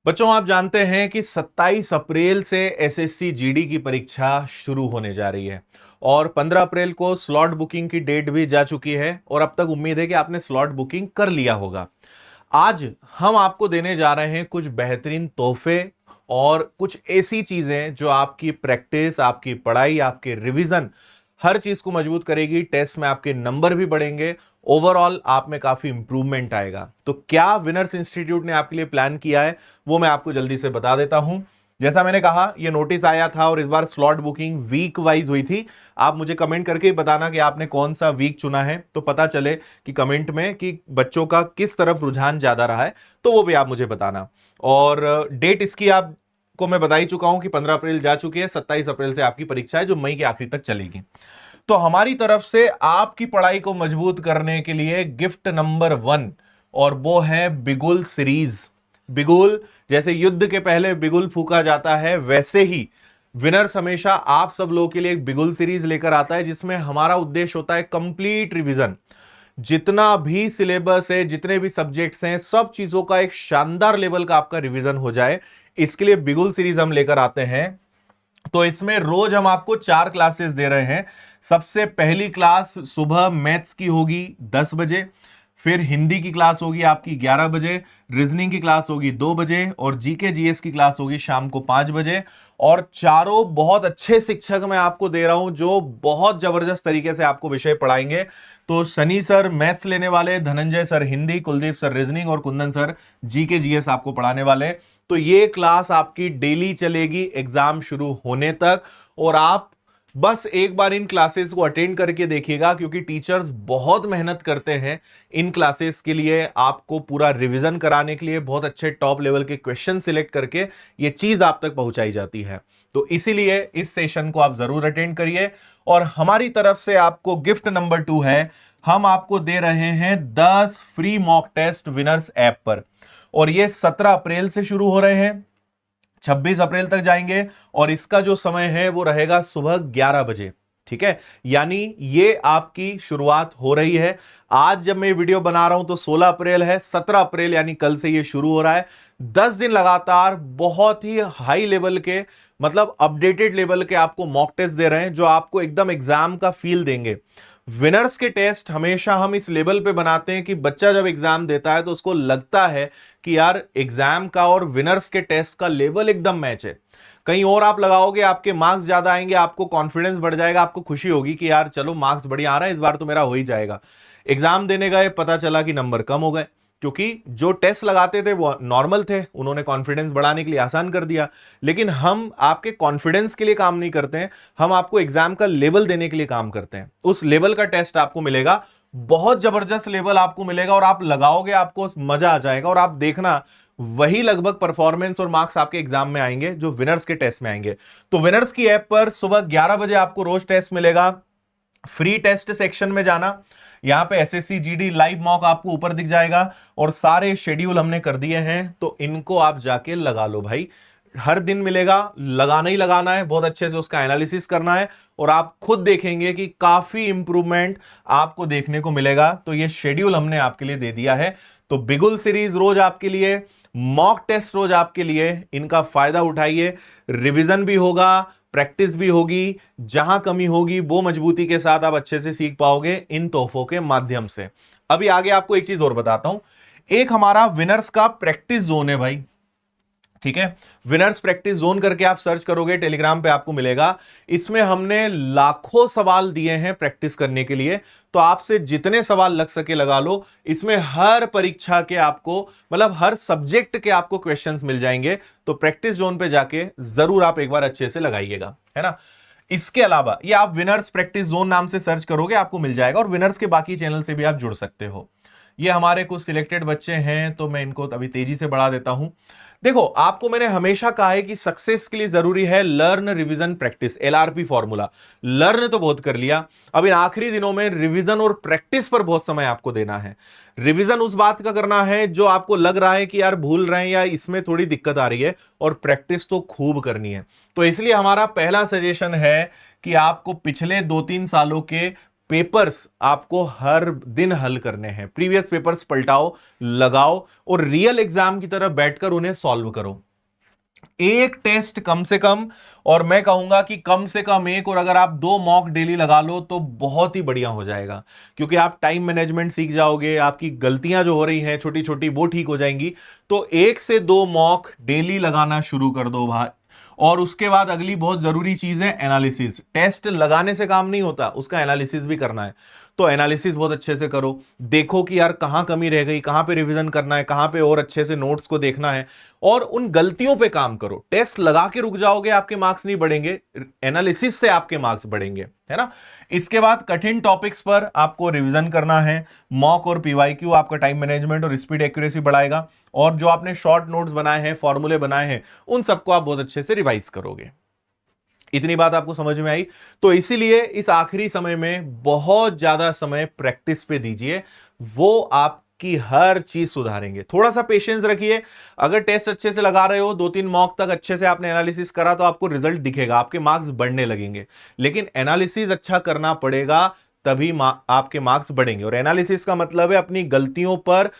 बच्चों, आप जानते हैं कि 27 अप्रैल से एसएससी जीडी की परीक्षा शुरू होने जा रही है और 15 अप्रैल को स्लॉट बुकिंग की डेट भी जा चुकी है और अब तक उम्मीद है कि आपने स्लॉट बुकिंग कर लिया होगा। आज हम आपको देने जा रहे हैं कुछ बेहतरीन तोहफे और कुछ ऐसी चीजें जो आपकी प्रैक्टिस, आपकी पढ़ाई, आपके रिवीजन, हर चीज को मजबूत करेगी। टेस्ट में आपके नंबर भी बढ़ेंगे, ओवरऑल आप में काफी इंप्रूवमेंट आएगा। तो क्या विनर्स इंस्टीट्यूट ने आपके लिए प्लान किया है वो मैं आपको जल्दी से बता देता हूं। जैसा मैंने कहा, ये नोटिस आया था और इस बार स्लॉट बुकिंग वीक वाइज हुई थी। आप मुझे कमेंट करके ही बताना कि आपने कौन सा वीक चुना है, तो पता चले कि कमेंट में कि बच्चों का किस तरफ रुझान ज्यादा रहा है, तो वो भी आप मुझे बताना। और डेट इसकी आपको मैं बता ही चुका हूं कि 15 अप्रैल जा चुकी है, 27 अप्रैल से आपकी परीक्षा है जो मई के आखिरी तक चलेगी। तो हमारी तरफ से आपकी पढ़ाई को मजबूत करने के लिए गिफ्ट नंबर 1, और वो है बिगुल सीरीज। बिगुल, जैसे युद्ध के पहले बिगुल फूका जाता है, वैसे ही विनर्स हमेशा आप सब लोगों के लिए एक बिगुल सीरीज लेकर आता है, जिसमें हमारा उद्देश्य होता है कंप्लीट रिवीजन। जितना भी सिलेबस है, जितने भी सब्जेक्ट्स हैं, सब चीजों का एक शानदार लेवल का आपका रिवीजन हो जाए, इसके लिए बिगुल सीरीज हम लेकर आते हैं। तो इसमें रोज हम आपको 4 क्लासेस दे रहे हैं। सबसे पहली क्लास सुबह मैथ्स की होगी 10 बजे, फिर हिंदी की क्लास होगी आपकी 11 बजे, रीजनिंग की क्लास होगी 2 बजे और जीके जीएस की क्लास होगी शाम को 5 बजे। और चारों बहुत अच्छे शिक्षक मैं आपको दे रहा हूं जो बहुत जबरदस्त तरीके से आपको विषय पढ़ाएंगे। तो सनी सर मैथ्स लेने वाले, Dhananjay sir Hindi, Kuldeep sir reasoning और कुंदन सर जीके जीएस आपको पढ़ाने वाले। तो ये क्लास आपकी डेली चलेगी एग्जाम शुरू होने तक, और आप बस एक बार इन क्लासेस को अटेंड करके देखिएगा, क्योंकि टीचर्स बहुत मेहनत करते हैं इन क्लासेस के लिए, आपको पूरा रिवीजन कराने के लिए। बहुत अच्छे टॉप लेवल के क्वेश्चन सिलेक्ट करके ये चीज आप तक पहुंचाई जाती है। तो इसीलिए इस सेशन को आप जरूर अटेंड करिए। और हमारी तरफ से आपको गिफ्ट नंबर 2 है, हम आपको दे रहे हैं 10 free mock test winners app पर, और ये 17 अप्रैल से शुरू हो रहे हैं, 26 अप्रैल तक जाएंगे, और इसका जो समय है वो रहेगा सुबह 11 बजे। ठीक है, यानी ये आपकी शुरुआत हो रही है। आज जब मैं वीडियो बना रहा हूं तो 16 अप्रैल है, 17 अप्रैल यानी कल से ये शुरू हो रहा है। 10 दिन लगातार बहुत ही हाई लेवल के, मतलब अपडेटेड लेवल के आपको मॉक टेस्ट दे रहे हैं, जो आपको एकदम एग्जाम का फील देंगे। विनर्स के टेस्ट हमेशा हम इस लेवल पे बनाते हैं कि बच्चा जब एग्जाम देता है तो उसको लगता है कि यार एग्जाम का और विनर्स के टेस्ट का लेवल एकदम मैच है। कहीं और आप लगाओगे, आपके मार्क्स ज्यादा आएंगे, आपको कॉन्फिडेंस बढ़ जाएगा, आपको खुशी होगी कि यार चलो मार्क्स बढ़िया आ रहा है, इस बार तो मेरा हो ही जाएगा। एग्जाम देने गए, पता चला कि नंबर कम हो गए, क्योंकि जो टेस्ट लगाते थे वो नॉर्मल थे, उन्होंने कॉन्फिडेंस बढ़ाने के लिए आसान कर दिया। लेकिन हम आपके कॉन्फिडेंस के लिए काम नहीं करते हैं, हम आपको एग्जाम का लेवल देने के लिए काम करते हैं। उस लेवल का टेस्ट आपको मिलेगा, बहुत जबरदस्त लेवल आपको मिलेगा, और आप लगाओगे, आपको मजा आ जाएगा। और आप देखना, वही लगभग परफॉर्मेंस और मार्क्स आपके एग्जाम में आएंगे जो विनर्स के टेस्ट में आएंगे। तो विनर्स की ऐप पर सुबह 11 बजे आपको रोज टेस्ट मिलेगा। फ्री टेस्ट सेक्शन में जाना, यहां पे एसएससी जीडी लाइव मॉक आपको ऊपर दिख जाएगा, और सारे शेड्यूल हमने कर दिए हैं, तो इनको आप जाके लगा लो भाई। हर दिन मिलेगा, लगाना ही लगाना है, बहुत अच्छे से उसका एनालिसिस करना है, और आप खुद देखेंगे कि काफी इंप्रूवमेंट आपको देखने को मिलेगा। तो ये शेड्यूल हमने आपके लिए दे दिया है। तो बिगुल सीरीज रोज आपके लिए, मॉक टेस्ट रोज आपके लिए, इनका फायदा उठाइए। रिवीजन भी होगा, प्रैक्टिस भी होगी, जहां कमी होगी वो मजबूती के साथ आप अच्छे से सीख पाओगे इन तोहफों के माध्यम से। अभी आगे आपको एक चीज और बताता हूं, एक हमारा विनर्स का प्रैक्टिस जोन है भाई। ठीक है, विनर्स प्रैक्टिस जोन करके आप सर्च करोगे, टेलीग्राम पे आपको मिलेगा। इसमें हमने लाखों सवाल दिए हैं प्रैक्टिस करने के लिए, तो आपसे जितने सवाल लग सके लगा लो। इसमें हर परीक्षा के आपको, मतलब हर सब्जेक्ट के आपको क्वेश्चंस मिल जाएंगे। तो प्रैक्टिस जोन पे जाके जरूर आप एक बार अच्छे से लगाइएगा, है ना। इसके अलावा ये आप विनर्स प्रैक्टिस जोन नाम से सर्च करोगे, आपको मिल जाएगा, और विनर्स के बाकी चैनल से भी आप जुड़ सकते हो। ये हमारे कुछ सिलेक्टेड बच्चे हैं, तो मैं इनको अभी तेजी से बढ़ा देता हूं। देखो, आपको मैंने हमेशा कहा है कि सक्सेस के लिए जरूरी है learn revision practice, LRP formula. Learn तो बहुत कर लिया, अब इन आखिरी दिनों में रिवीजन और प्रैक्टिस पर बहुत समय आपको देना है। रिवीजन उस बात का करना है जो आपको लग रहा है कि यार भूल रहे हैं या इसमें थोड़ी दिक्कत आ रही है, और प्रैक्टिस तो खूब करनी है। तो इसलिए हमारा पहला सजेशन है कि आपको पिछले 2-3 सालों के पेपर्स आपको हर दिन हल करने हैं। प्रीवियस पेपर्स पलटाओ, लगाओ और रियल एग्जाम की तरह बैठकर उन्हें सॉल्व करो। एक टेस्ट कम से कम, और मैं कहूंगा कि कम से कम एक, और अगर आप 2 मॉक डेली लगा लो तो बहुत ही बढ़िया हो जाएगा, क्योंकि आप टाइम मैनेजमेंट सीख जाओगे, आपकी गलतियां जो हो रही हैं छोटी छोटी वो ठीक हो जाएंगी। तो 1 से 2 मॉक डेली लगाना शुरू कर दो भाई। और उसके बाद अगली बहुत जरूरी चीज है एनालिसिस। टेस्ट लगाने से काम नहीं होता, उसका एनालिसिस भी करना है। तो एनालिसिस बहुत अच्छे से करो, देखो कि यार कहां कमी रह गई, कहां पे रिवीजन करना है, कहां पे और अच्छे से नोट्स को देखना है, और उन गलतियों पे काम करो। टेस्ट लगा के रुक जाओगे, आपके मार्क्स नहीं बढ़ेंगे, एनालिसिस से आपके मार्क्स बढ़ेंगे, है ना। इसके बाद कठिन टॉपिक्स पर आपको रिवीजन करना है। मॉक और पीवाईक्यू आपका टाइम मैनेजमेंट और स्पीड एक्यूरेसी बढ़ाएगा, और जो आपने शॉर्ट नोट्स बनाए हैं, फॉर्मूले बनाए हैं, उन सबको आप बहुत अच्छे से रिवाइज करोगे। इतनी बात आपको समझ में आई? तो इसीलिए इस आखिरी समय में बहुत ज्यादा समय प्रैक्टिस पे दीजिए, वो आपकी हर चीज सुधारेंगे। थोड़ा सा पेशेंस रखिए। अगर टेस्ट अच्छे से लगा रहे हो, 2-3 मॉक तक अच्छे से आपने एनालिसिस करा, तो आपको रिजल्ट दिखेगा, आपके मार्क्स बढ़ने लगेंगे। लेकिन एनालिसिस अच्छा करना पड़ेगा, तभी आपके मार्क्स बढ़ेंगे। और एनालिसिस का मतलब है अपनी गलतियों पर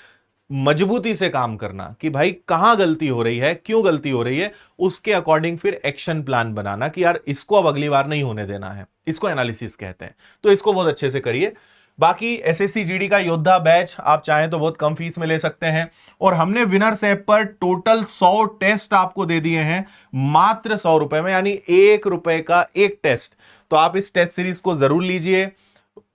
मजबूती से काम करना, कि भाई कहां गलती हो रही है, क्यों गलती हो रही है, उसके अकॉर्डिंग फिर एक्शन प्लान बनाना कि यार इसको अब अगली बार नहीं होने देना है। इसको एनालिसिस कहते हैं। तो इसको बहुत अच्छे से करिए। बाकी एसएससी जीडी का योद्धा बैच आप चाहें तो बहुत कम फीस में ले सकते हैं, और हमने विनर्स ऐप पर टोटल 100 टेस्ट आपको दे दिए हैं मात्र 100 रुपए में, यानी 1 रुपए का एक टेस्ट। तो आप इस टेस्ट सीरीज को जरूर लीजिए,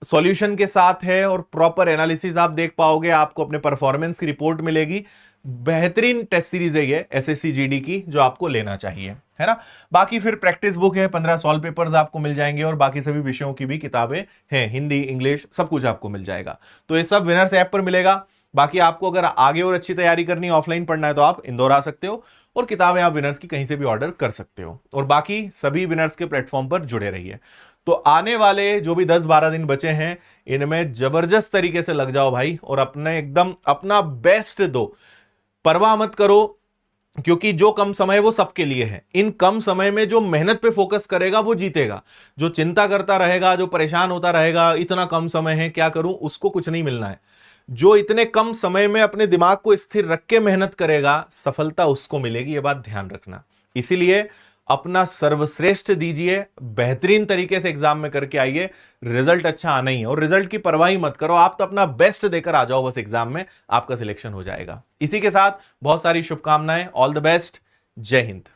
सॉल्यूशन के साथ है, और प्रॉपर एनालिसिस आप देख पाओगे, आपको अपने परफॉर्मेंस की रिपोर्ट मिलेगी। बेहतरीन टेस्ट सीरीज है ये एसएससी जीडी की, जो आपको लेना चाहिए, है ना। बाकी फिर प्रैक्टिस बुक है, 15 सॉल्व पेपर्स आपको मिल जाएंगे, और बाकी सभी विषयों की भी किताबें हैं, हिंदी इंग्लिश सब कुछ आपको मिल जाएगा। तो ये सब विनर्स ऐप पर मिलेगा। बाकी आपको अगर आगे और अच्छी तैयारी करनी है, ऑफलाइन पढ़ना है, तो आप इंदौर आ सकते हो, और किताबें आप विनर्स की कहीं से भी ऑर्डर कर सकते हो। और बाकी सभी विनर्स के प्लेटफॉर्म पर जुड़े रहिए। तो आने वाले जो भी 10-12 दिन बचे हैं, इनमें जबरदस्त तरीके से लग जाओ भाई, और अपने एकदम अपना बेस्ट दो। परवाह मत करो, क्योंकि जो कम समय है वो सबके लिए है। इन कम समय में जो मेहनत पे फोकस करेगा वो जीतेगा। जो चिंता करता रहेगा, जो परेशान होता रहेगा, इतना कम समय है क्या करूं, उसको कुछ नहीं मिलना है। जो इतने कम समय में अपने दिमाग को स्थिर रख के मेहनत करेगा, सफलता उसको मिलेगी, ये बात ध्यान रखना। इसीलिए अपना सर्वश्रेष्ठ दीजिए, बेहतरीन तरीके से एग्जाम में करके आइए। रिजल्ट अच्छा आना ही है, और रिजल्ट की परवाह ही मत करो, आप तो अपना बेस्ट देकर आ जाओ, बस एग्जाम में आपका सिलेक्शन हो जाएगा। इसी के साथ बहुत सारी शुभकामनाएं, ऑल द बेस्ट, जय हिंद।